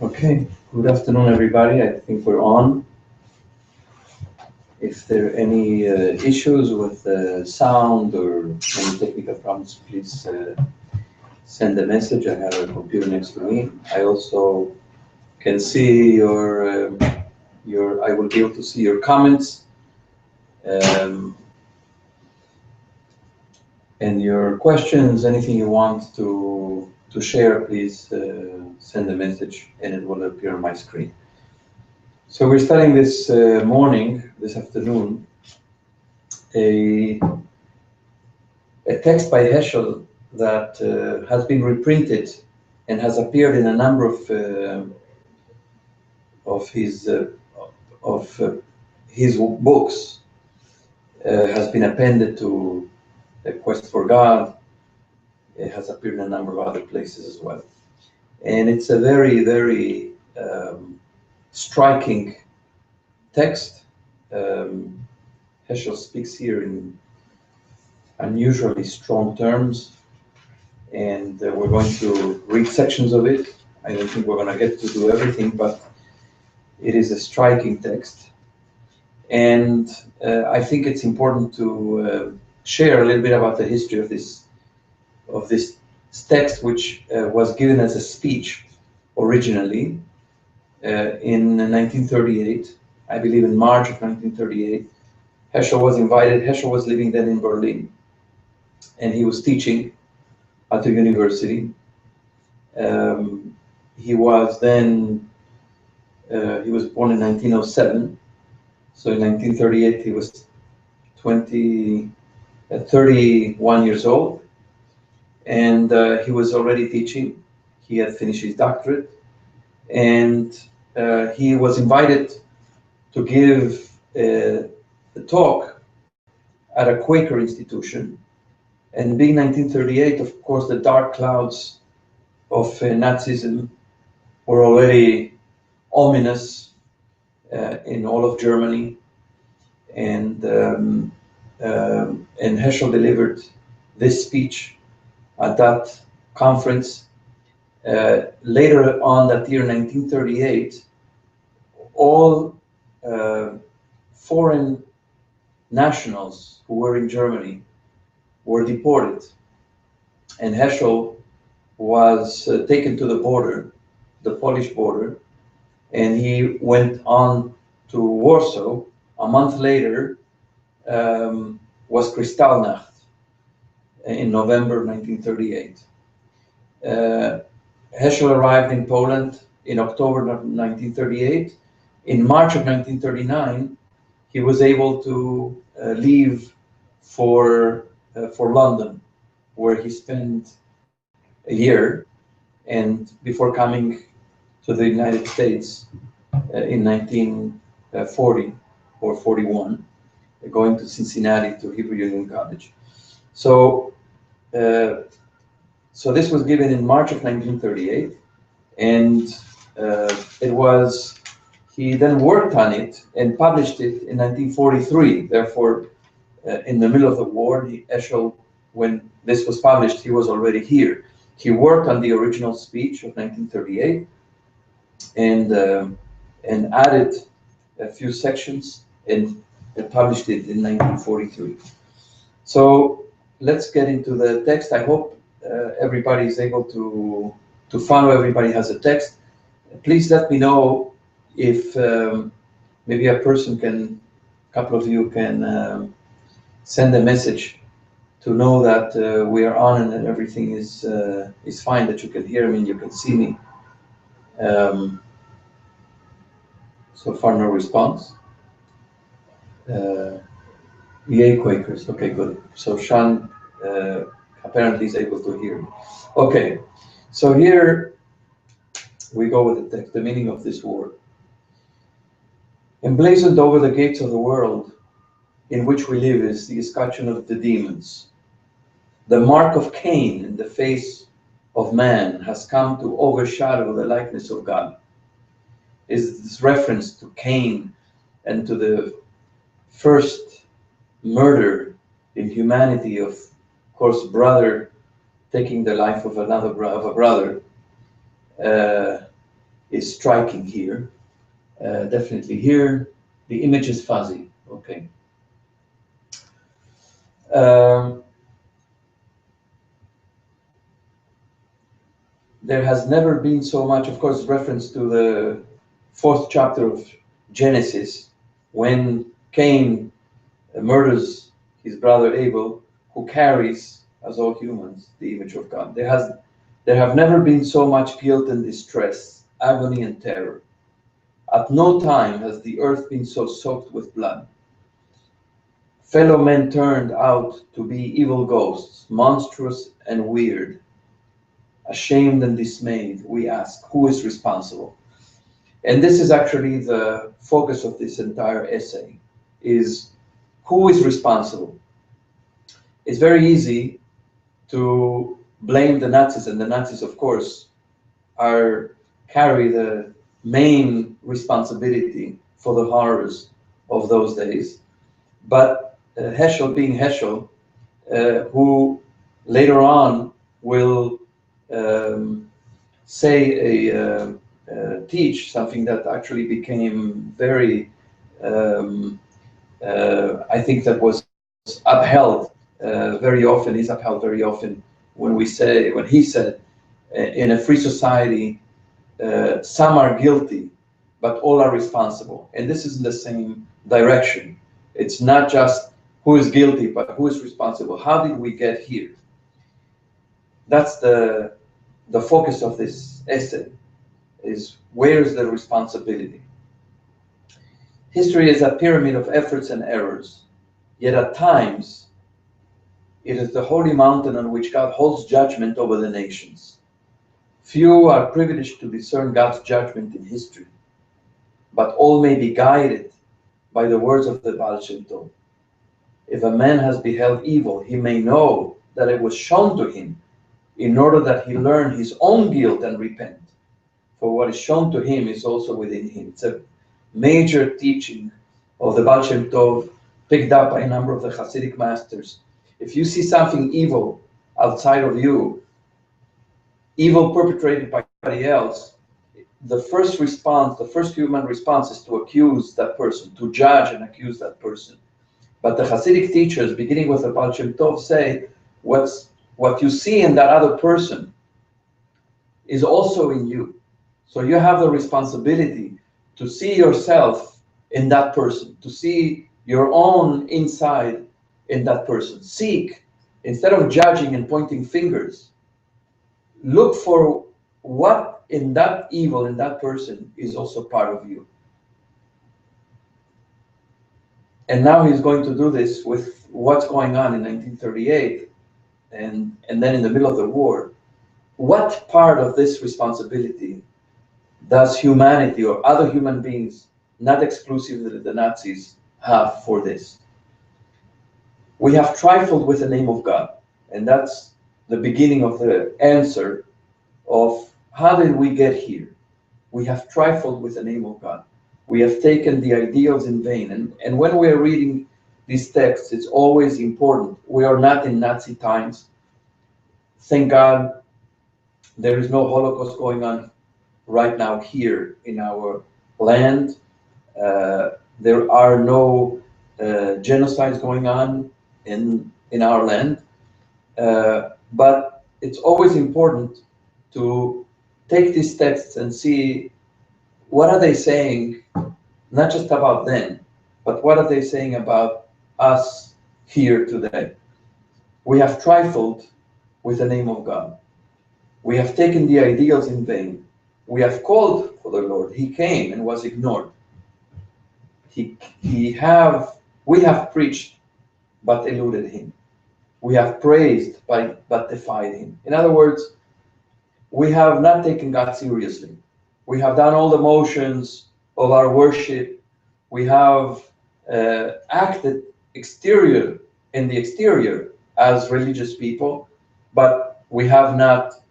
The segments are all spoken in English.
Okay, good afternoon, everybody. I think we're on. If there are any issues with sound or any technical problems, please send a message. I have a computer next to me. I also can see I will be able to see your comments and your questions. Anything you want to share, please send a message, and it will appear on my screen. So we're studying this this afternoon, a text by Heschel that has been reprinted and has appeared in a number of his books. Has been appended to The Quest for God. It has appeared in a number of other places as well, and it's a very, very striking text. Heschel speaks here in unusually strong terms, and we're going to read sections of it. I don't think we're going to get to do everything, but it is a striking text. And I think it's important to share a little bit about the history of this text, which was given as a speech originally in 1938, I believe in March of 1938. Heschel was invited. Heschel was living then in Berlin, and he was teaching at the university. He was born in 1907. So in 1938, he was 31 years old, and he was already teaching. He had finished his doctorate, and he was invited to give a talk at a Quaker institution. And being 1938, of course, the dark clouds of Nazism were already ominous in all of Germany, and Heschel delivered this speech at that conference. Later on that year, 1938, all foreign nationals who were in Germany were deported, and Heschel was taken to the border, the Polish border, and he went on to Warsaw. A month later was Kristallnacht in November 1938. Heschel arrived in Poland in October 1938. In March of 1939, he was able to leave for London, where he spent a year, and before coming to the United States in 1940 or 41, going to Cincinnati to Hebrew Union College. So this was given in March of 1938, and he then worked on it and published it in 1943. Therefore, in the middle of the war, Heschel, when this was published, he was already here. He worked on the original speech of 1938 and added a few sections and published it in 1943. So let's get into the text. I hope everybody is able to follow. Everybody has a text. Please let me know if maybe a couple of you can send a message to know that we are on and that everything is fine, that you can hear me and you can see me. So far, no response. Yay, Quakers. Okay, good. So Sean apparently is able to hear me. Okay, so here we go with the text, the meaning of this word. Emblazoned over the gates of the world in which we live is the escutcheon of the demons. The mark of Cain in the face of man has come to overshadow the likeness of God. Is this reference to Cain and to the first murder in humanity of course, brother taking the life of a brother. is striking here. Definitely here, the image is fuzzy. Okay. There has never been so much, of course, reference to the 4th chapter of Genesis, when Cain murders his brother Abel, who carries, as all humans, the image of God. There have never been so much guilt and distress, agony and terror. At no time has the earth been so soaked with blood. Fellow men turned out to be evil ghosts, monstrous and weird. Ashamed and dismayed, we ask, who is responsible? And this is actually the focus of this entire essay, is who is responsible? It's very easy to blame the Nazis, and the Nazis, of course, carry the main responsibility for the horrors of those days. But Heschel, being Heschel, who later on will teach something that actually became very, I think that was upheld very often, is upheld very often when he said, in a free society, some are guilty, but all are responsible. And this is in the same direction. It's not just who is guilty, but who is responsible. How did we get here? That's the focus of this essay, is where is the responsibility? History is a pyramid of efforts and errors, yet at times it is the holy mountain on which God holds judgment over the nations. Few are privileged to discern God's judgment in history, but all may be guided by the words of the Baal Shem Tov. If a man has beheld evil, he may know that it was shown to him in order that he learn his own guilt and repent. For what is shown to him is also within him. It's a major teaching of the Baal Shem Tov, picked up by a number of the Hasidic masters. If you see something evil outside of you, evil perpetrated by somebody else, the first response, the first human response, is to accuse that person, to judge and accuse that person. But the Hasidic teachers, beginning with the Baal Shem Tov, say what you see in that other person is also in you. So you have the responsibility to see yourself in that person, to see your own inside in that person. Seek, instead of judging and pointing fingers, look for what in that evil, in that person, is also part of you. And now he's going to do this with what's going on in 1938 and then in the middle of the war. What part of this responsibility does humanity or other human beings, not exclusively the Nazis, have for this? We have trifled with the name of God, and that's the beginning of the answer of how did we get here? We have trifled with the name of God. We have taken the ideals in vain. And when we are reading these texts, it's always important. We are not in Nazi times. Thank God there is no Holocaust going on right now here in our land. There are no genocides going on in our land. But it's always important to take these texts and see what are they saying, not just about them, but what are they saying about us here today. We have trifled with the name of God. We have taken the ideals in vain. We have called for the Lord. He came and was ignored. We have preached, but eluded him. We have praised, but defied him. In other words, we have not taken God seriously. We have done all the motions of our worship. We have acted in the exterior as religious people, but we have not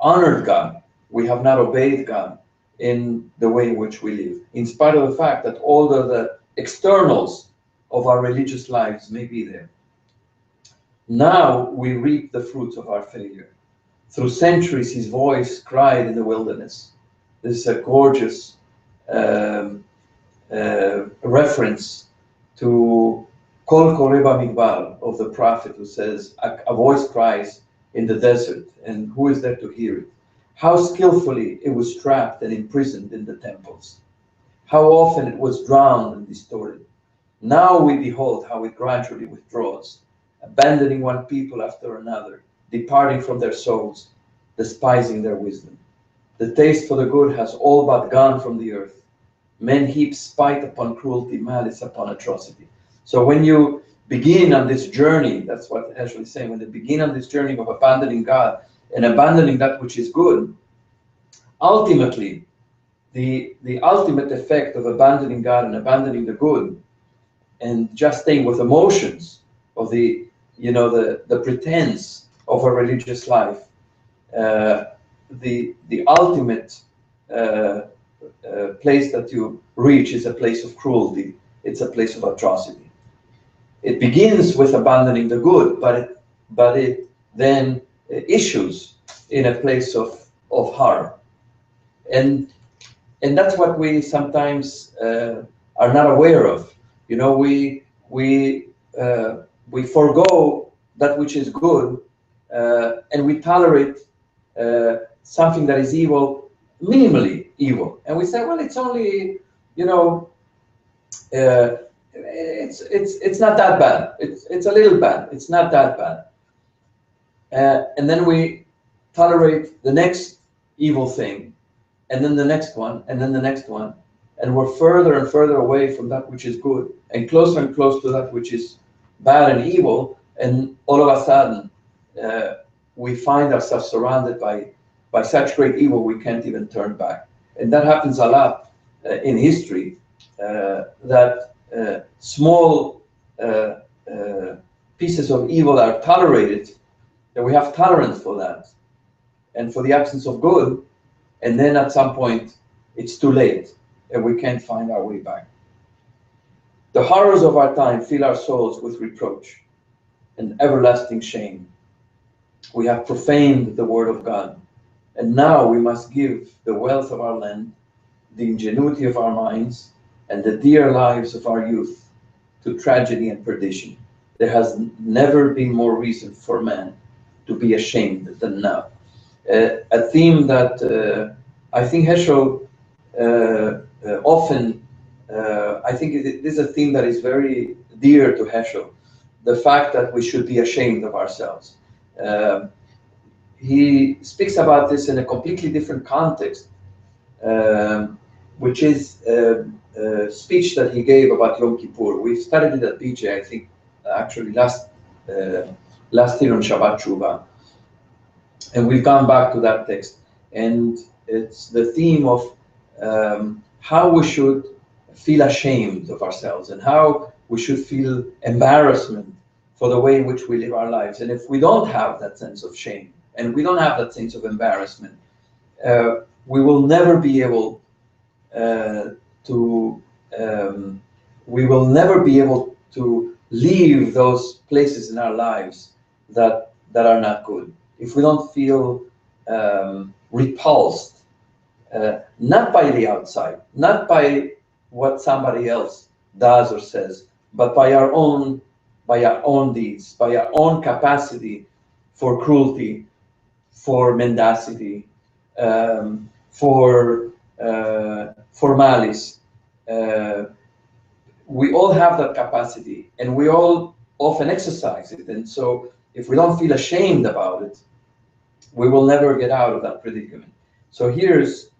honored God. We have not obeyed God in the way in which we live, in spite of the fact that all the externals of our religious lives may be there. Now we reap the fruits of our failure. Through centuries, his voice cried in the wilderness. this gorgeous reference to Kol Koreh Bamidbar of the prophet, who says, a voice cries in the desert, and who is there to hear it? How skillfully it was trapped and imprisoned in the temples. How often it was drowned and distorted. Now we behold how it gradually withdraws, abandoning one people after another, departing from their souls, despising their wisdom. The taste for the good has all but gone from the earth. Men heap spite upon cruelty, malice upon atrocity. So when you begin on this journey, that's what Heschel is saying, when you begin on this journey of abandoning God and abandoning that which is good, ultimately, the ultimate effect of abandoning God and abandoning the good and just staying with emotions of the pretense of a religious life, the ultimate place that you reach is a place of cruelty. It's a place of atrocity. It begins with abandoning the good, but it then issues in a place of harm, and that's what we sometimes are not aware of. You know, we forego that which is good, and we tolerate something that is evil, minimally evil, and we say, well, it's only, it's not that bad. It's a little bad. It's not that bad, and then we tolerate the next evil thing, and then the next one, and then the next one, and we're further and further away from that which is good, and closer to that which is bad and evil, and all of a sudden we find ourselves surrounded by such great evil we can't even turn back. And that happens a lot in history, that small pieces of evil are tolerated, that we have tolerance for that, and for the absence of good, and then at some point it's too late and we can't find our way back. The horrors of our time fill our souls with reproach and everlasting shame. We have profaned the word of God, and now we must give the wealth of our land, the ingenuity of our minds, and the dear lives of our youth to tragedy and perdition. There has never been more reason for man to be ashamed than now. A theme that I think Heschel often, I think this is a theme that is very dear to Heschel, the fact that we should be ashamed of ourselves. He speaks about this in a completely different context, which is a speech that he gave about Yom Kippur. We studied it at BJ, I think, actually last year on Shabbat Shuvah. And we've gone back to that text. And it's the theme of how we should feel ashamed of ourselves and how we should feel embarrassment for the way in which we live our lives. And if we don't have that sense of shame and we don't have that sense of embarrassment, we will never be able to leave those places in our lives that are not good. If we don't feel repulsed, not by the outside, not by what somebody else does or says, but by our own deeds, by our own capacity for cruelty, for mendacity, for malice. We all have that capacity, and we all often exercise it. And so if we don't feel ashamed about it, we will never get out of that predicament. So here's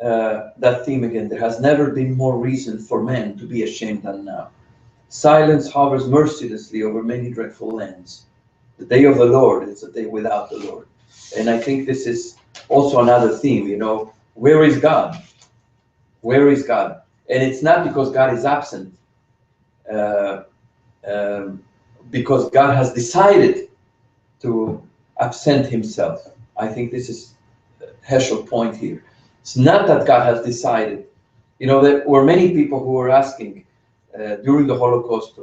that theme again. There has never been more reason for men to be ashamed than now. Silence hovers mercilessly over many dreadful lands. The day of the Lord is a day without the Lord. And I think this is also another theme, where is God? Where is God? And it's not because God is absent, because God has decided to absent himself. I think this is Heschel's point here. It's not that God has decided. There were many people who were asking during the Holocaust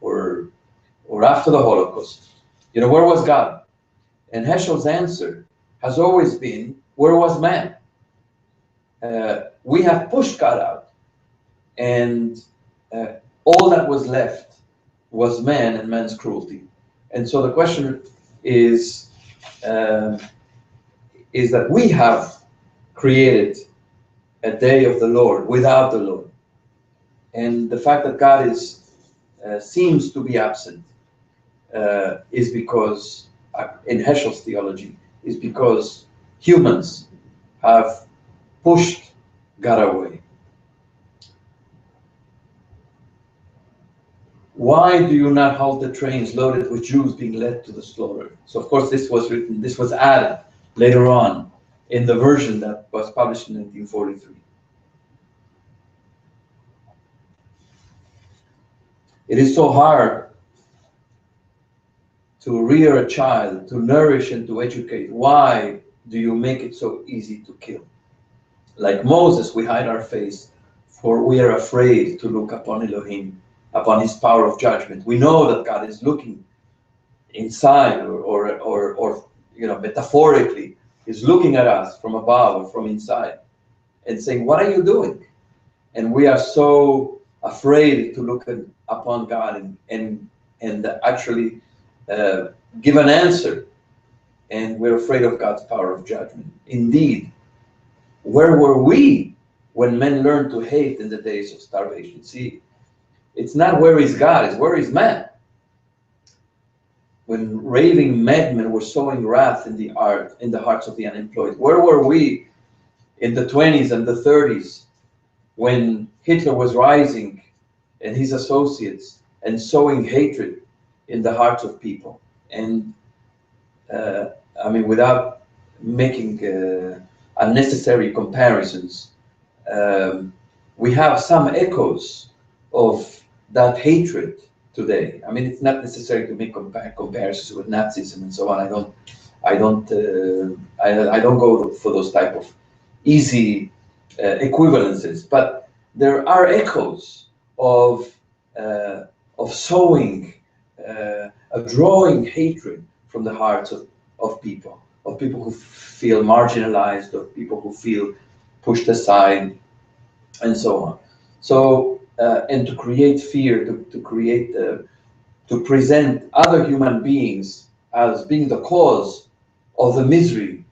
or after the Holocaust, where was God? And Heschel's answer has always been, where was man? we have pushed God out, and all that was left was man and man's cruelty. And so the question is that we have created a day of the Lord without the Lord. And the fact that God seems to be absent is because, in Heschel's theology, is because humans have pushed God away. Why do you not halt the trains loaded with Jews being led to the slaughter? So of course this was added later on in the version that was published in 1943. It is so hard to rear a child, to nourish and to educate. Why do you make it so easy to kill? Like Moses, we hide our face, for we are afraid to look upon Elohim, upon his power of judgment. We know that God is looking inside, or metaphorically, he's looking at us from above or from inside and saying, what are you doing? And we are so afraid to look upon God and actually give an answer, and we're afraid of God's power of judgment. Indeed, where were we when men learned to hate in the days of starvation? See, it's not where is God, it's where is man. When raving madmen were sowing wrath in the hearts of the unemployed, where were we in the 20s and the 30s when Hitler was rising and his associates and sowing hatred in the hearts of people? And without making unnecessary comparisons, we have some echoes of that hatred today. I mean, it's not necessary to make comparisons with Nazism and so on. I don't go for those type of easy equivalences, but there are echoes of sowing, of drawing hatred from the hearts of people who feel marginalized, of people who feel pushed aside, and so on. So, and to create fear, to present other human beings as being the cause of the misery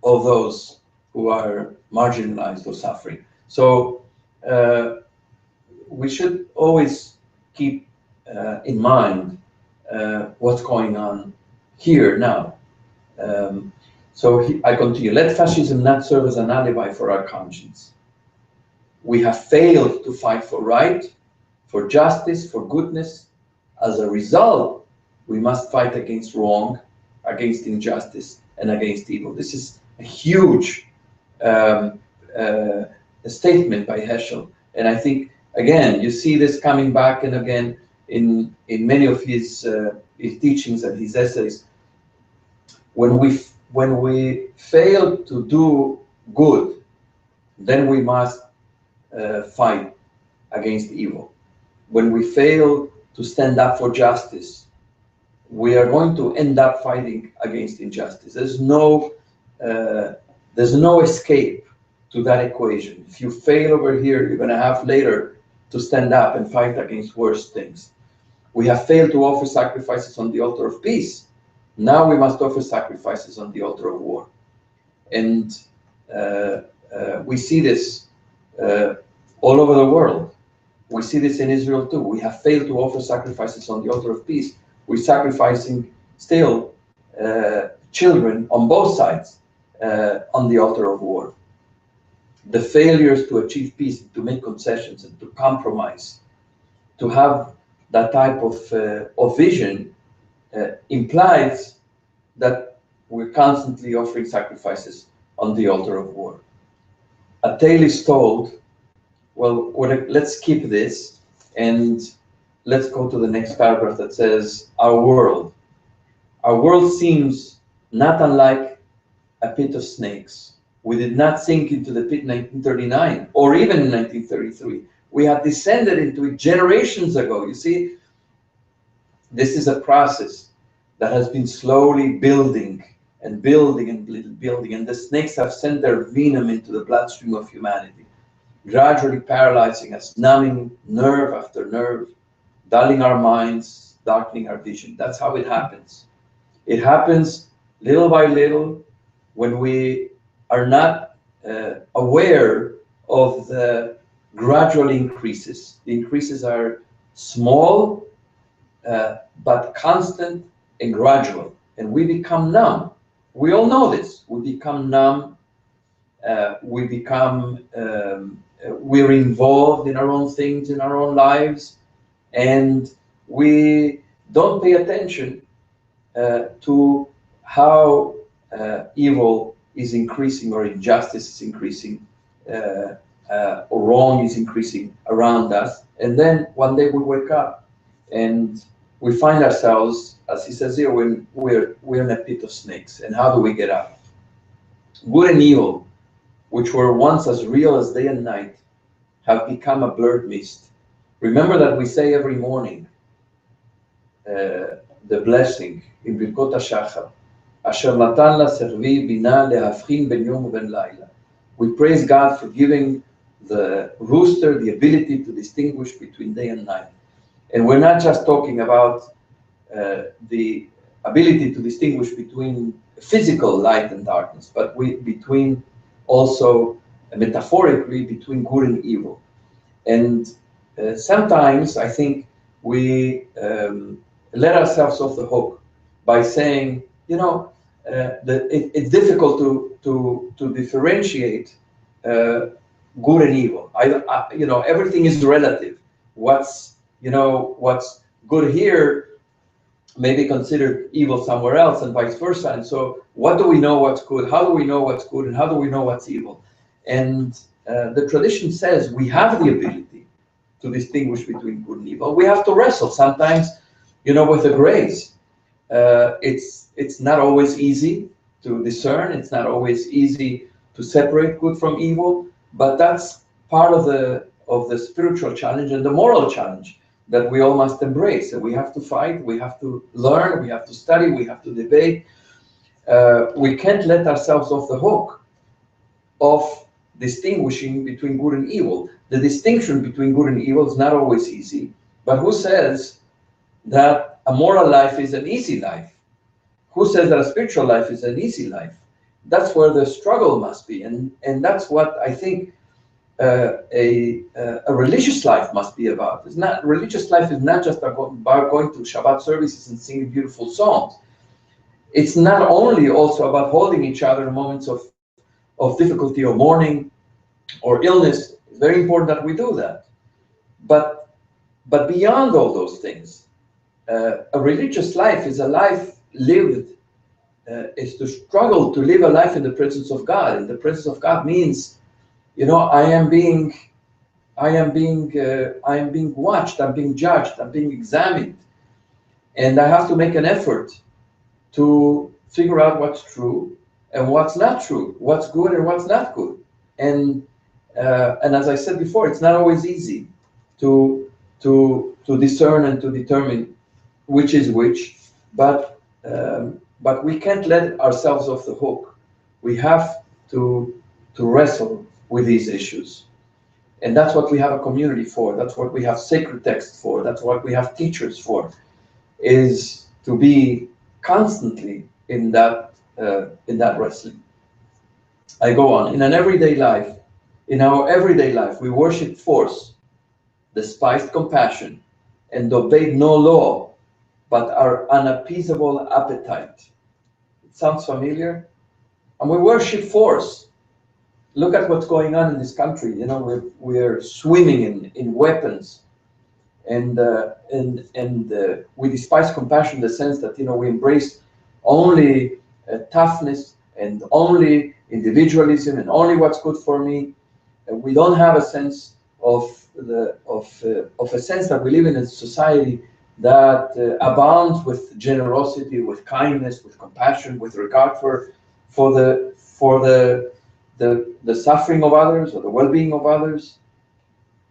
of those who are marginalized or suffering. So we should always keep in mind what's going on here now. I continue. Let fascism not serve as an alibi for our conscience. We have failed to fight for right, for justice, for goodness. As a result, we must fight against wrong, against injustice, and against evil. This is a huge statement by Heschel. And I think, again, you see this coming back and again in many of his teachings and his essays. When we fail to do good, then we must fight against evil. When we fail to stand up for justice, we are going to end up fighting against injustice. There's no escape to that equation. If you fail over here, you're going to have later to stand up and fight against worse things. We have failed to offer sacrifices on the altar of peace. Now we must offer sacrifices on the altar of war. And we see this all over the world. We see this in Israel too. We have failed to offer sacrifices on the altar of peace. We're sacrificing still children on both sides on the altar of war. The failures to achieve peace, to make concessions and to compromise, to have that type of vision implies that we're constantly offering sacrifices on the altar of war. A tale is told. Well, let's keep this and let's go to the next paragraph that says, our world. Our world seems not unlike a pit of snakes. We did not sink into the pit in 1939 or even in 1933. We had descended into it generations ago. You see, this is a process that has been slowly building and building and building, and the snakes have sent their venom into the bloodstream of humanity, gradually paralyzing us, numbing nerve after nerve, dulling our minds, darkening our vision. That's how it happens. It happens little by little when we are not aware of the gradual increases. The increases are small, but constant and gradual, and we become numb. We all know this. We become numb. We're involved in our own things, in our own lives, and we don't pay attention to how evil is increasing, or injustice is increasing, or wrong is increasing around us. And then one day we wake up and we find ourselves, as he says here, when we're in a pit of snakes. And how do we get out? Good and evil, which were once as real as day and night, have become a blurred mist. Remember that we say every morning the blessing in Birkot HaShachar, Asher natan la servi bina lehavchin ben yom uben laila. We praise God for giving the rooster the ability to distinguish between day and night. And we're not just talking about the ability to distinguish between physical light and darkness, but between also metaphorically between good and evil. And sometimes I think we let ourselves off the hook by saying, it's difficult to differentiate good and evil. Everything is relative. What's good here may be considered evil somewhere else, and vice versa. And so, what do we know what's good? How do we know what's good, and how do we know what's evil? And the tradition says we have the ability to distinguish between good and evil. We have to wrestle sometimes, with the grays. It's not always easy to discern. It's not always easy to separate good from evil, but that's part of the spiritual challenge and the moral challenge that we all must embrace. And we have to fight, we have to learn, we have to study, we have to debate. We can't let ourselves off the hook of distinguishing between good and evil. The distinction between good and evil is not always easy, but who says that a moral life is an easy life? Who says that a spiritual life is an easy life? That's where the struggle must be, and that's what I think a religious life must be about. Religious life is not just about going to Shabbat services and singing beautiful songs. It's not only also about holding each other in moments of difficulty or mourning or illness. It's very important that we do that. But beyond all those things, a religious life is a life lived, is to struggle to live a life in the presence of God. And the presence of God means, I am being watched, I'm being judged, I'm being examined, and I have to make an effort to figure out what's true and what's not true, what's good and what's not good. And as I said before, it's not always easy to discern and to determine which is which, but we can't let ourselves off the hook. We have to wrestle with these issues. And that's what we have a community for. That's what we have sacred texts for. That's what we have teachers for, is to be constantly in that wrestling. I go on. In our everyday life, we worship force, despised compassion, and obeyed no law, but our unappeasable appetite. It sounds familiar? And we worship force. Look at what's going on in this country. We're swimming in weapons, and we despise compassion in the sense that we embrace only toughness and only individualism and only what's good for me. And we don't have a sense of a sense that we live in a society that abounds with generosity, with kindness, with compassion, with regard for the suffering of others or the well-being of others.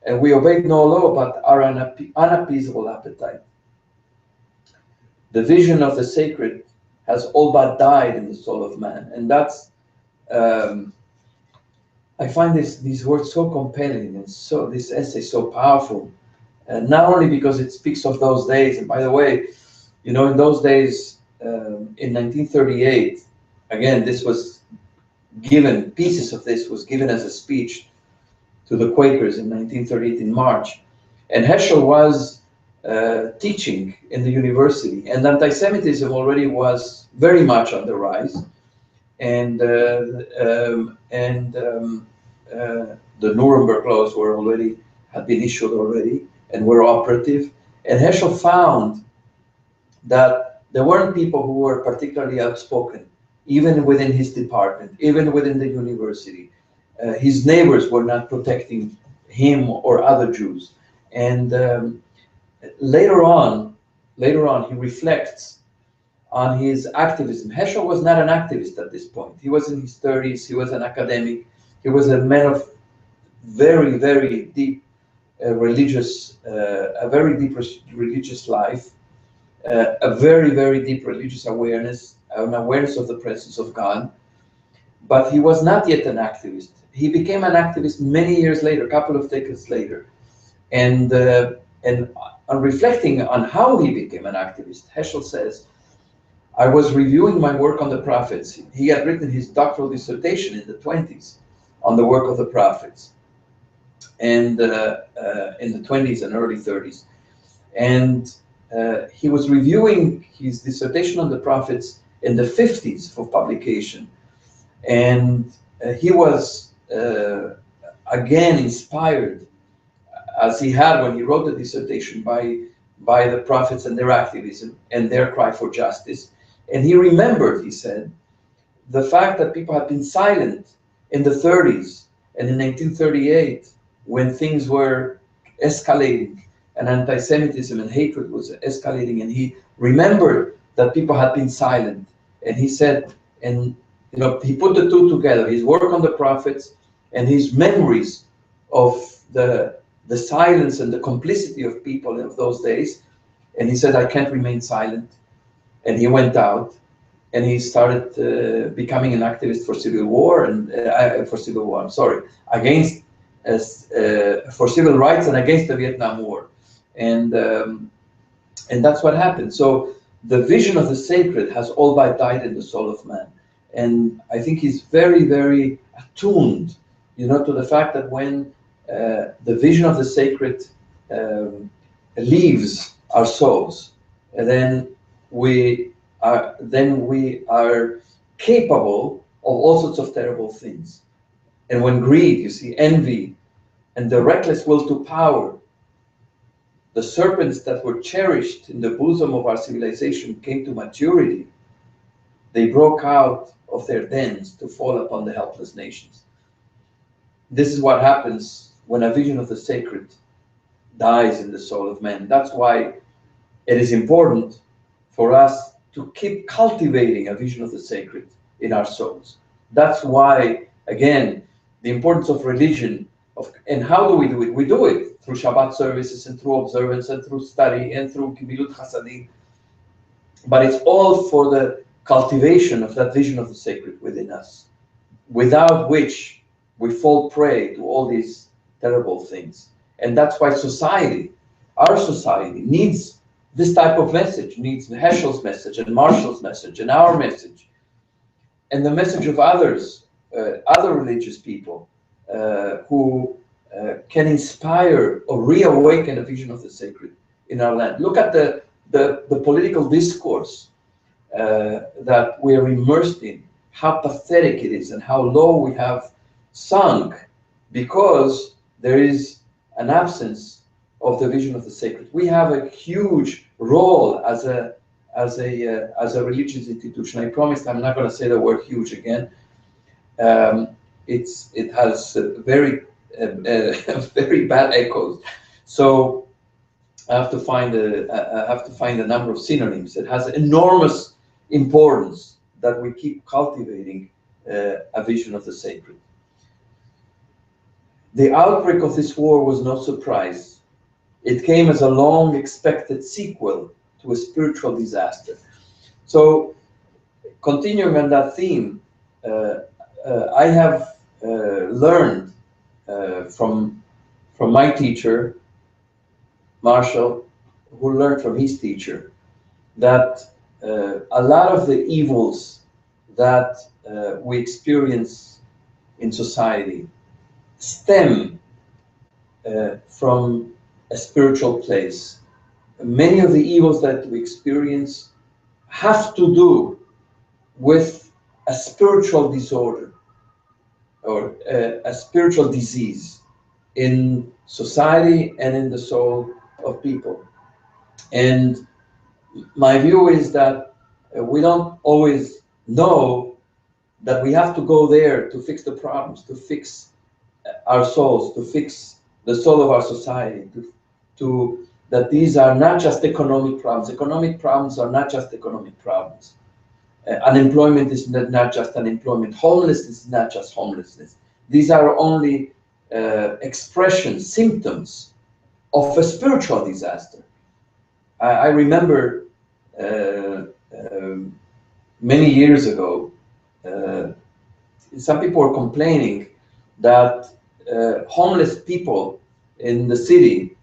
And we obey no law but our unappeasable appetite. The vision of the sacred has all but died in the soul of man. And that's, I find these words so compelling, and so this essay so powerful, not only because it speaks of those days. And by the way, you know, in those days, in 1938, again, this was given, pieces of this was given as a speech to the Quakers in 1938 in March. And Heschel was teaching in the university, and anti-Semitism already was very much on the rise. And the Nuremberg laws had been issued already and were operative. And Heschel found that there weren't people who were particularly outspoken, even within his department, even within the university. His neighbors were not protecting him or other Jews. And later on, he reflects on his activism. Heschel was not an activist at this point. He was in his 30s. He was an academic. He was a man of very, very deep religious life, a very, very deep religious awareness, an awareness of the presence of God. But he was not yet an activist. He became an activist many years later, a couple of decades later. And on reflecting on how he became an activist, Heschel says, I was reviewing my work on the prophets. He had written his doctoral dissertation in the 20s on the work of the prophets, and in the 20s and early 30s. And he was reviewing his dissertation on the prophets in the 50s for publication. And he was again inspired, as he had when he wrote the dissertation, by the prophets and their activism and their cry for justice. And he remembered, he said, the fact that people had been silent in the 30s and in 1938, when things were escalating and anti-Semitism and hatred was escalating. And he remembered that people had been silent. And he said, and you know, he put the two together, his work on the prophets and his memories of the silence and the complicity of people of those days. And he said, I can't remain silent. And he went out and he started becoming an activist for civil war and against for civil rights and against the Vietnam War. And that's what happened. So the vision of the sacred has all but died in the soul of man. And I think he's very, very attuned, you know, to the fact that when the vision of the sacred leaves our souls, and then we are capable of all sorts of terrible things. And when greed, you see, envy, and the reckless will to power, the serpents that were cherished in the bosom of our civilization came to maturity, they broke out of their dens to fall upon the helpless nations. This is what happens when a vision of the sacred dies in the soul of man. That's why it is important for us to keep cultivating a vision of the sacred in our souls. That's why, again, the importance of religion, and how do we do it? We do it through Shabbat services and through observance and through study and through Gemilut Chasadim. But it's all for the cultivation of that vision of the sacred within us, without which we fall prey to all these terrible things. And that's why society, our society, needs this type of message, needs Heschel's message and Marshall's message and our message, and the message of others, other religious people who can inspire or reawaken a vision of the sacred in our land. Look at the political discourse that we are immersed in, how pathetic it is and how low we have sunk because there is an absence of the vision of the sacred. We have a huge role as a religious institution. I promised I'm not going to say the word huge again. It has very very bad echoes. So I have to find a number of synonyms. It has enormous importance that we keep cultivating a vision of the sacred. The outbreak of this war was no surprise. It came as a long expected sequel to a spiritual disaster. So continuing on that theme, I have learned from my teacher, Marshall, who learned from his teacher, that a lot of the evils that we experience in society stem from a spiritual place. Many of the evils that we experience have to do with a spiritual disorder or a spiritual disease in society and in the soul of people. And my view is that we don't always know that we have to go there to fix the problems, to fix our souls, to fix the soul of our society, to that these are not just economic problems. Economic problems are not just economic problems. Unemployment is not just unemployment. Homelessness is not just homelessness. These are only expressions, symptoms of a spiritual disaster. I remember many years ago, some people were complaining that homeless people in the city,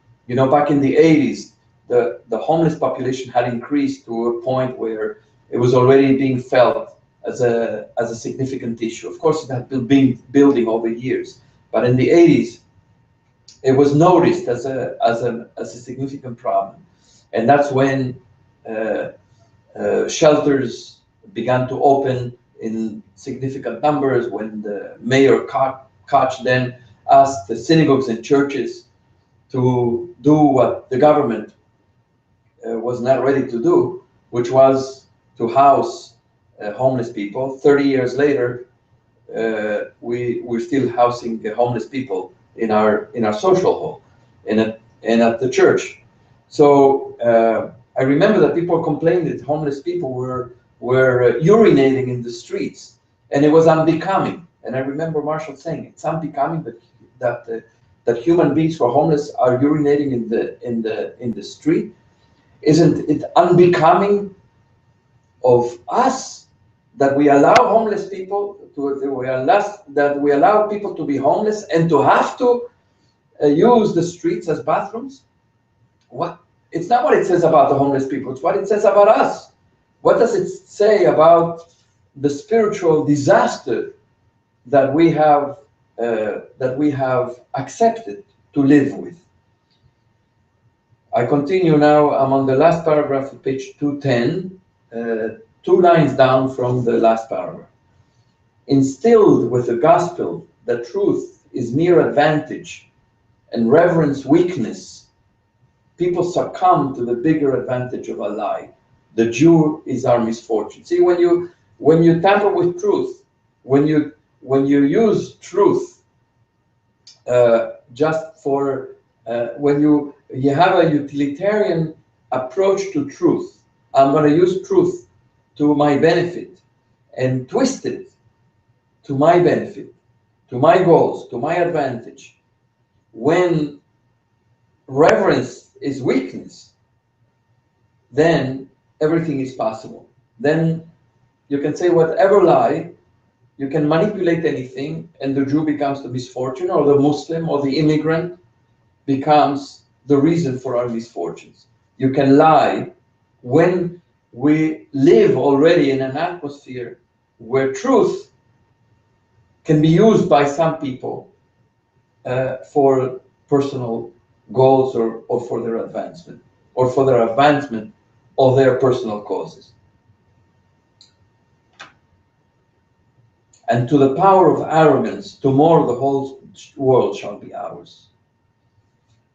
back in the 80s, the homeless population had increased to a point where it was already being felt as a significant issue. Of course, it had been building over years, but in the 80s, it was noticed as a significant problem, and that's when shelters began to open in significant numbers. When the mayor Koch then asked the synagogues and churches to do what the government was not ready to do, which was to house homeless people. 30 years later, we're still housing homeless people in our social hall and at the church. So I remember that people complained that homeless people were urinating in the streets, and it was unbecoming. And I remember Marshall saying it's unbecoming that human beings who are homeless are urinating in the street. Isn't it unbecoming of us that we allow homeless people that we allow people to be homeless and to have to use the streets as bathrooms? What? It's not what it says about the homeless people, it's what it says about us. What does it say about the spiritual disaster that we have accepted to live with? I continue now. I'm on the last paragraph of page 210, 2 lines down from the last paragraph. Instilled with the gospel that truth is mere advantage and reverence weakness, people succumb to the bigger advantage of a lie. The Jew is our misfortune. See, when you tamper with truth, when you use truth just for when you have a utilitarian approach to truth, I'm going to use truth to my benefit and twist it to my benefit, to my goals, to my advantage. When reverence is weakness, then everything is possible. Then you can say whatever lie, you can manipulate anything, and the Jew becomes the misfortune, or the Muslim or the immigrant becomes the reason for our misfortunes. You can lie when we live already in an atmosphere where truth can be used by some people for personal goals or for their advancement, of their personal causes. And to the power of arrogance, tomorrow the whole world shall be ours.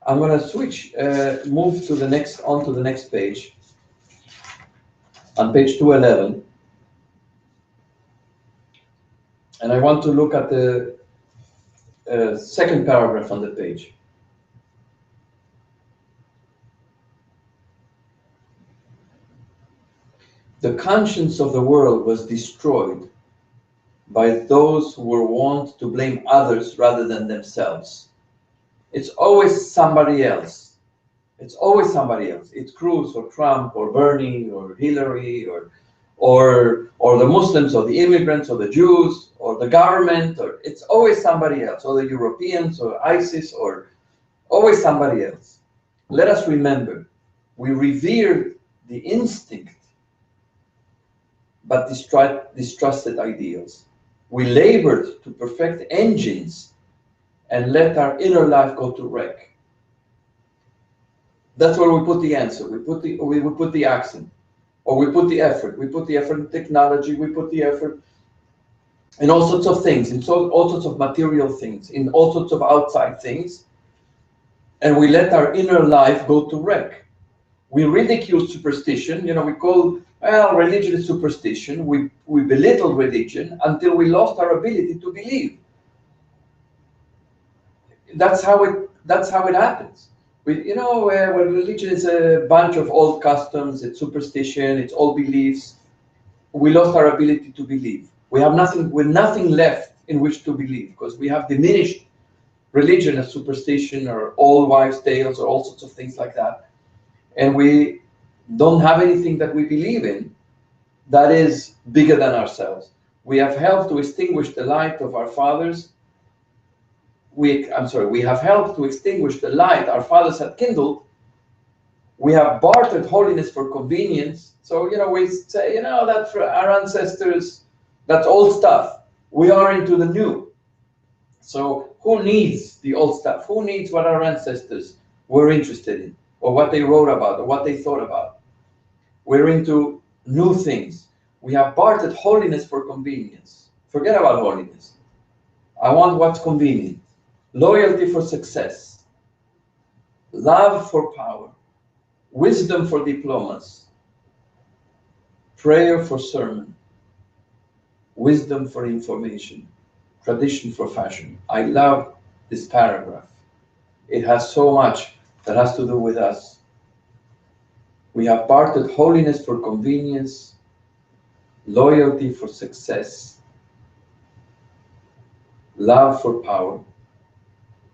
I'm going to switch, move to the next page, on page 211. And I want to look at the second paragraph on the page. The conscience of the world was destroyed by those who were wont to blame others rather than themselves. It's always somebody else. It's always somebody else. It's Cruz or Trump or Bernie or Hillary or the Muslims, or the immigrants, or the Jews, or the government, or it's always somebody else, or the Europeans, or ISIS, or always somebody else. Let us remember, we revere the instinct, but distrusted ideals. We labored to perfect engines and let our inner life go to wreck. That's where we put the answer. We put the accent, or we put the effort. We put the effort in technology. We put the effort in all sorts of things, in all sorts of material things, in all sorts of outside things, and we let our inner life go to wreck. We ridicule superstition. We call, well, religion is superstition. We belittle religion until we lost our ability to believe. That's how it happens. When religion is a bunch of old customs, it's superstition, it's old beliefs, we lost our ability to believe. We have nothing left in which to believe, because we have diminished religion as superstition or old wives' tales or all sorts of things like that. And we don't have anything that we believe in that is bigger than ourselves. We have helped to extinguish the light of our fathers. We have helped to extinguish the light our fathers had kindled. We have bartered holiness for convenience. So, we say, that's for our ancestors, that's old stuff. We are into the new. So who needs the old stuff? Who needs what our ancestors were interested in, or what they wrote about, or what they thought about? We're into new things. We have bartered holiness for convenience. Forget about holiness. I want what's convenient. Loyalty for success. Love for power. Wisdom for diplomas. Prayer for sermon. Wisdom for information. Tradition for fashion. I love this paragraph. It has so much that has to do with us. We have parted holiness for convenience, loyalty for success, love for power.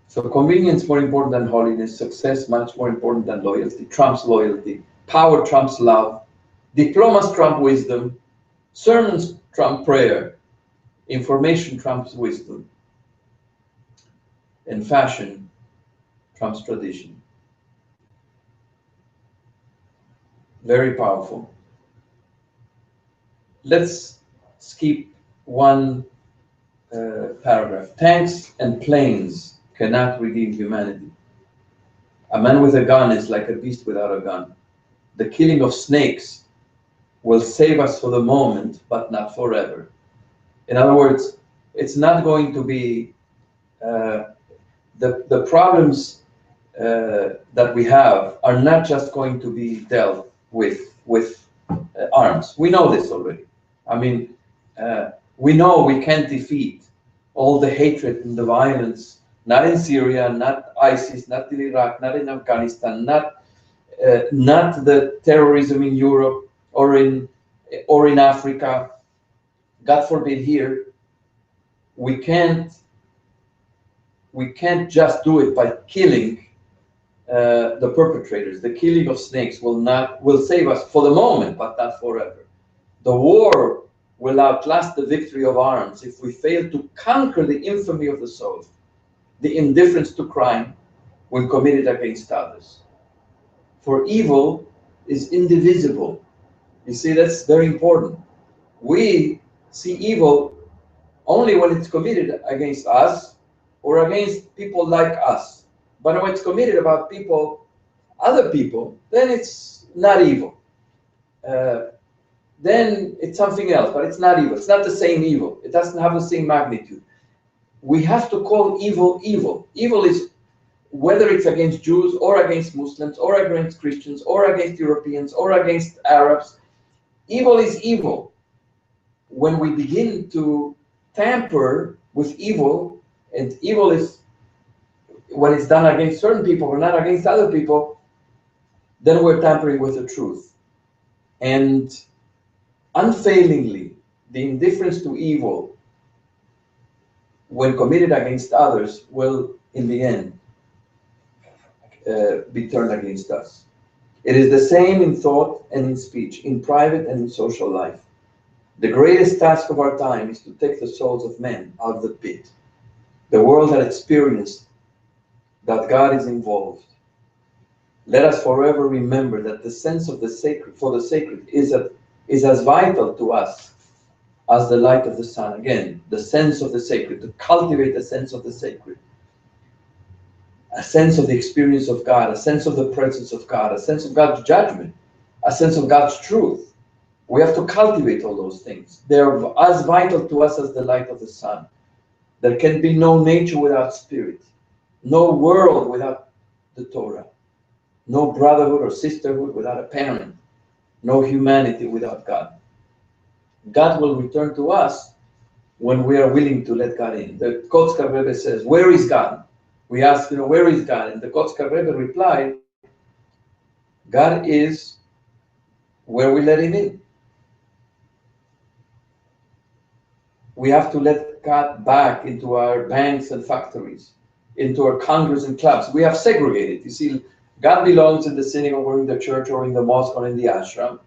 So convenience more important than holiness, success much more important than loyalty, trumps loyalty, power trumps love, diplomas trump wisdom, sermons trump prayer, information trumps wisdom, and fashion trumps tradition. Very powerful. Let's skip one paragraph. Tanks and planes cannot redeem humanity. A man with a gun is like a beast without a gun. The killing of snakes will save us for the moment, but not forever. In other words, it's not going to be the problems that we have are not just going to be dealt with arms. We know this already. I mean, we know we can't defeat all the hatred and the violence, not in Syria, not ISIS, not in Iraq, not in Afghanistan, not the terrorism in Europe or in Africa. God forbid here. We can't just do it by killing the perpetrators. The killing of snakes will save us for the moment, but not forever. The war will outlast the victory of arms if we fail to conquer the infamy of the soul, the indifference to crime when committed against others. For evil is indivisible. You see, that's very important. We see evil only when it's committed against us or against people like us. But when it's committed about other people, then it's not evil. Then it's something else, but it's not evil. It's not the same evil. It doesn't have the same magnitude. We have to call evil evil. Evil is whether it's against Jews or against Muslims or against Christians or against Europeans or against Arabs. Evil is evil. When we begin to tamper with evil, and evil is when it's done against certain people or not against other people, then we're tampering with the truth. And unfailingly, the indifference to evil when committed against others will, in the end, be turned against us. It is the same in thought and in speech, in private and in social life. The greatest task of our time is to take the souls of men out of the pit. The world had experienced that God is involved. Let us forever remember that the sense of the sacred, for the sacred, is as vital to us as the light of the sun. Again, the sense of the sacred, to cultivate the sense of the sacred, a sense of the experience of God, a sense of the presence of God, a sense of God's judgment, a sense of God's truth. We have to cultivate all those things. They're as vital to us as the light of the sun. There can be no nature without spirit, no world without the Torah, no brotherhood or sisterhood without a parent, no humanity without God. God will return to us when we are willing to let God in. The Kotzker Rebbe says, where is God? We ask, where is God? And the Kotzker Rebbe replied, God is where we let him in. We have to let God back into our banks and factories, into our congress and clubs. We have segregated. You see, God belongs in the synagogue or in the church or in the mosque or in the ashram.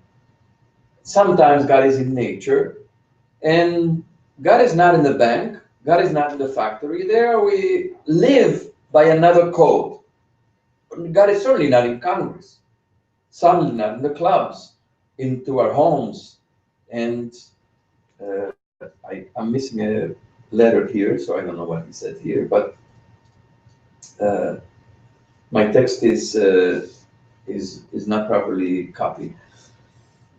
Sometimes God is in nature, and God is not in the bank. God is not in the factory. There we live by another code. God is certainly not in Congress, certainly not in the clubs, into our homes. And I'm missing a letter here, so I don't know what he said here, but my text is not properly copied.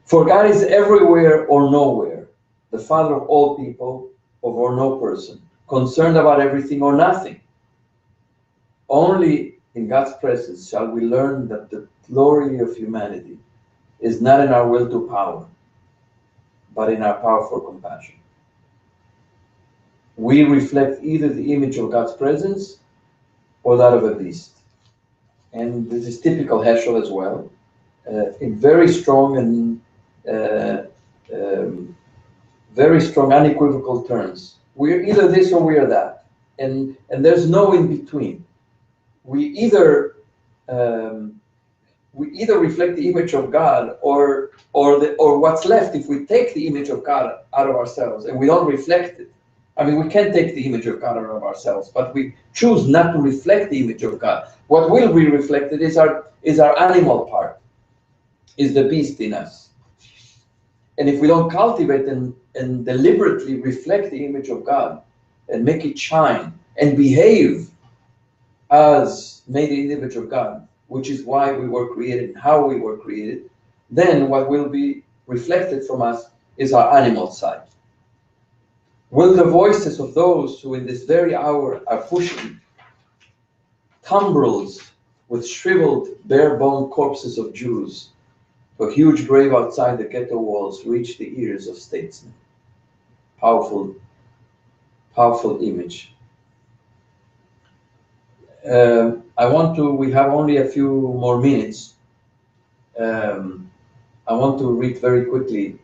For God is everywhere or nowhere, the Father of all people, of or no person, concerned about everything or nothing. Only in God's presence shall we learn that the glory of humanity is not in our will to power, but in our power for compassion. We reflect either the image of God's presence or that of a beast. And this is typical Heschel as well, in very strong and very strong unequivocal terms. We're either this or we are that. And there's no in between. We either reflect the image of God or what's left if we take the image of God out of ourselves and we don't reflect it. I mean, we can take the image of God out of ourselves, but we choose not to reflect the image of God. What will be reflected is our animal part, is the beast in us. And if we don't cultivate and deliberately reflect the image of God and make it shine and behave as made in the image of God, which is why we were created and how we were created, then what will be reflected from us is our animal side. Will the voices of those who in this very hour are pushing tumbrils with shriveled, bare-boned corpses of Jews to a huge grave outside the ghetto walls reach the ears of statesmen? Powerful, powerful image. We have only a few more minutes. I want to read very quickly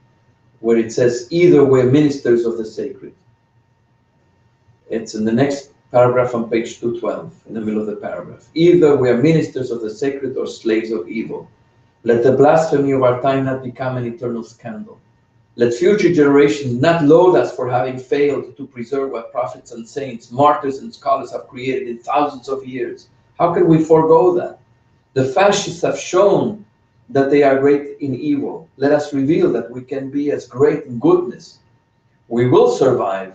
where it says, either we're ministers of the sacred. It's in the next paragraph on page 212, in the middle of the paragraph. Either we are ministers of the sacred or slaves of evil. Let the blasphemy of our time not become an eternal scandal. Let future generations not loathe us for having failed to preserve what prophets and saints, martyrs and scholars have created in thousands of years. How can we forego that? The fascists have shown that they are great in evil. Let us reveal that we can be as great in goodness. We will survive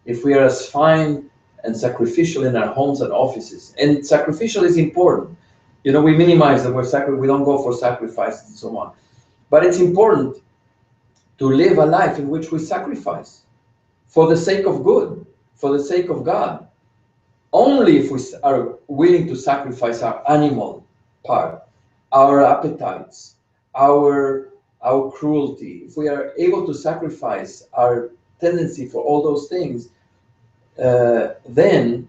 if we are as fine and sacrificial in our homes and offices. And sacrificial is important. We minimize the word sacrifice. We don't go for sacrifices and so on. But it's important to live a life in which we sacrifice for the sake of good, for the sake of God. Only if we are willing to sacrifice our animal part, our appetites, our cruelty, if we are able to sacrifice our tendency for all those things, then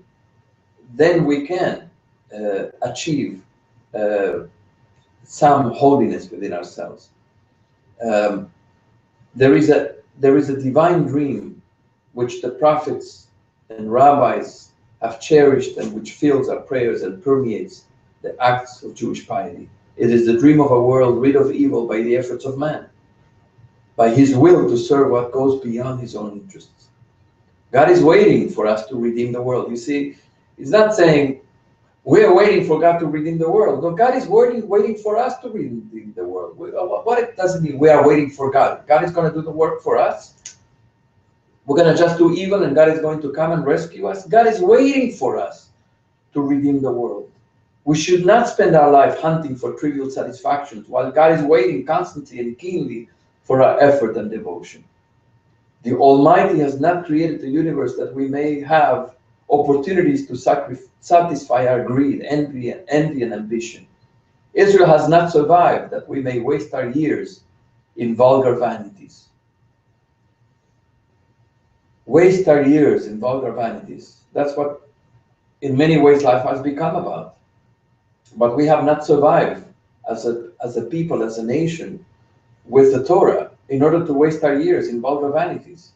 we can achieve some holiness within ourselves. There is a divine dream which the prophets and rabbis have cherished and which fills our prayers and permeates the acts of Jewish piety. It is the dream of a world rid of evil by the efforts of man. by his will to serve what goes beyond his own interests. God is waiting for us to redeem the world. You see, he's not saying we are waiting for God to redeem the world. No, God is waiting for us to redeem the world. What does it mean we are waiting for God? God is going to do the work for us. We're going to just do evil and God is going to come and rescue us. God is waiting for us to redeem the world. We should not spend our life hunting for trivial satisfactions while God is waiting constantly and keenly for our effort and devotion. The Almighty has not created the universe that we may have opportunities to satisfy our greed, envy, and ambition. Israel has not survived that we may waste our years in vulgar vanities. Waste our years in vulgar vanities. That's what, in many ways, life has become about. But we have not survived as a people, as a nation, with the Torah in order to waste our years in vulgar vanities.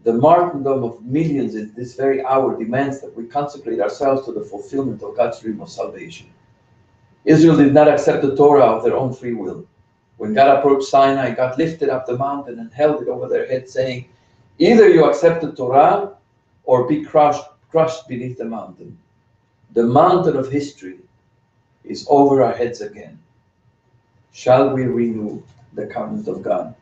The martyrdom of millions in this very hour demands that we consecrate ourselves to the fulfillment of God's dream of salvation. Israel did not accept the Torah of their own free will. When God approached Sinai, God lifted up the mountain and held it over their heads, saying, either you accept the Torah or be crushed beneath the mountain. The mountain of history is over our heads again. Shall we renew the covenant of God?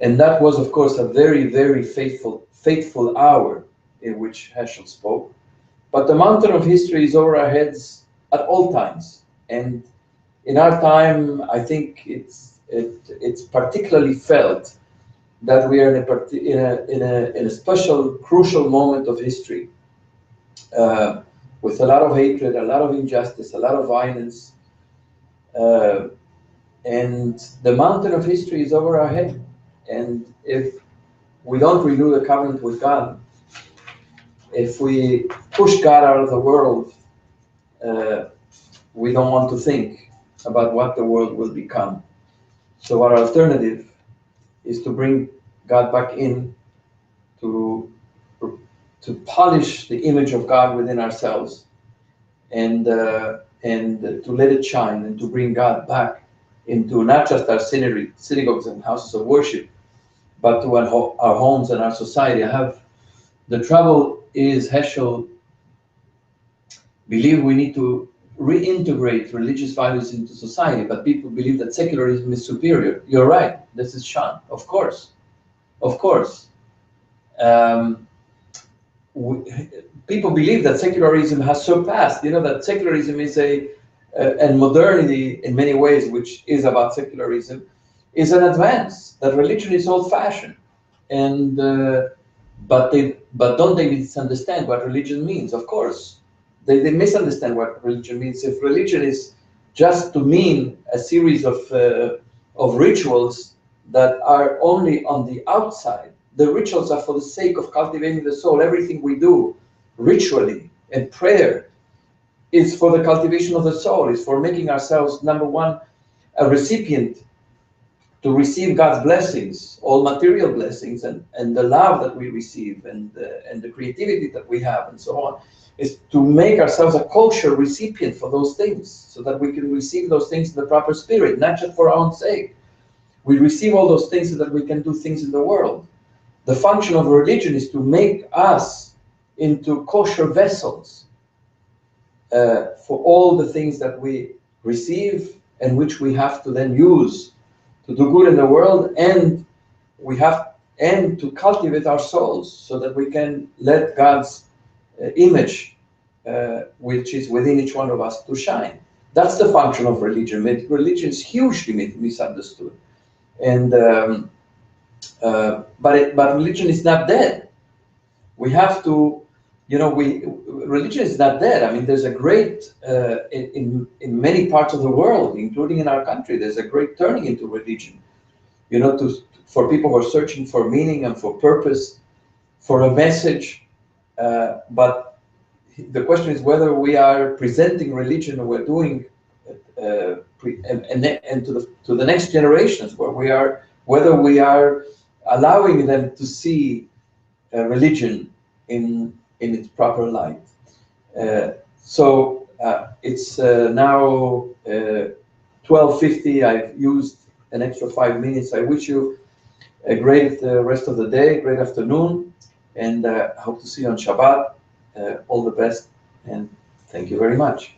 And that was, of course, a very, very fateful hour in which Heschel spoke. But the mountain of history is over our heads at all times. And in our time, I think it's particularly felt that we are in a special, crucial moment of history, with a lot of hatred, a lot of injustice, a lot of violence. And the mountain of history is over our head. And if we don't renew the covenant with God, if we push God out of the world, we don't want to think about what the world will become. So our alternative is to bring God back in, to polish the image of God within ourselves, and to let it shine, and to bring God back into not just our synagogues and houses of worship, but to our homes and our society. The trouble is, Heschel believe we need to reintegrate religious values into society, but people believe that secularism is superior. You're right, this is Sean, of course. People believe that secularism has surpassed, that secularism is and modernity in many ways, which is about secularism, is an advance, that religion is old-fashioned. And but don't they misunderstand what religion means? Of course. They misunderstand what religion means. If religion is just to mean a series of rituals that are only on the outside, the rituals are for the sake of cultivating the soul. Everything we do ritually and prayer is for the cultivation of the soul, is for making ourselves, number one, a recipient to receive God's blessings, all material blessings, and the love that we receive, and the creativity that we have, and so on, is to make ourselves a kosher recipient for those things, so that we can receive those things in the proper spirit, not just for our own sake. We receive all those things so that we can do things in the world. The function of religion is to make us into kosher vessels for all the things that we receive, and which we have to then use to do good in the world, and to cultivate our souls so that we can let God's image, which is within each one of us, to shine. That's the function of religion. Religion is hugely misunderstood, and but religion is not dead. We have to, religion is not dead. I mean, there's a great in many parts of the world, including in our country, there's a great turning into religion. For people who are searching for meaning and for purpose, for a message. But the question is whether we are presenting religion, or we're doing and to the next generations, whether we are allowing them to see religion in its proper light. So it's now 12:50. I've used an extra 5 minutes. I wish you a great rest of the day, great afternoon, and hope to see you on Shabbat. All the best, and thank you very much.